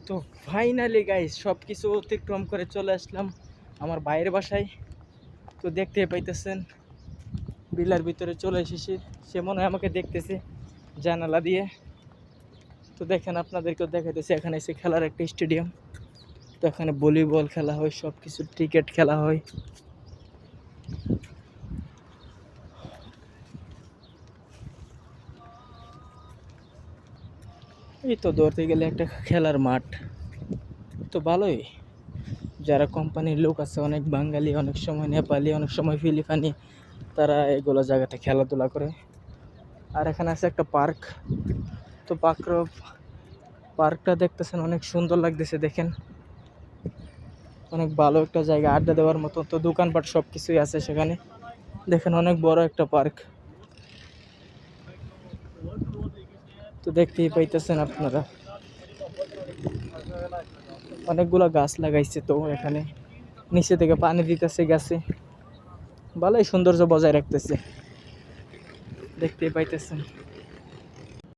তো finally guys সব কিছু অতিক্রম করে চলে আসলাম আমার ভাইয়ের বাসায়। তো দেখতে পাইতেছেন বিলার ভিতরে চলে এসেছি। সে মনে হয় আমাকে দেখতেছে জানালা দিয়ে। তো দেখেন আপনাদেরকেও দেখাইতেছে, এখানে এসে খেলার একটা স্টেডিয়াম। তো এখানে ভলিবল খেলা হয়, সব কিছু ক্রিকেট খেলা হয়। এই তো ধরতে গেলে একটা খেলার মাঠ। তো ভালোই, যারা কোম্পানির লোক আছে, অনেক বাঙালি, অনেক সময় নেপালি, অনেক সময় ফিলিপানি, তারা এগুলো জায়গাতে খেলাধুলা করে। আর এখানে আছে একটা পার্ক। তো পার্কটা দেখতেছেন অনেক সুন্দর লাগতেছে, দেখেন অনেক ভালো একটা জায়গা আড্ডা দেওয়ার মতো। তো দোকানপাট সব কিছুই আছে সেখানে, দেখেন অনেক বড় একটা পার্ক। তো দেখতেই পাইতেছেন আপনারা অনেকগুলো গাছ লাগাইছে। তো এখানে নিচে থেকে পানি দিতেছে গাছে, ভালোই সৌন্দর্য বজায় রাখতেছে, দেখতেই পাইতেছেন।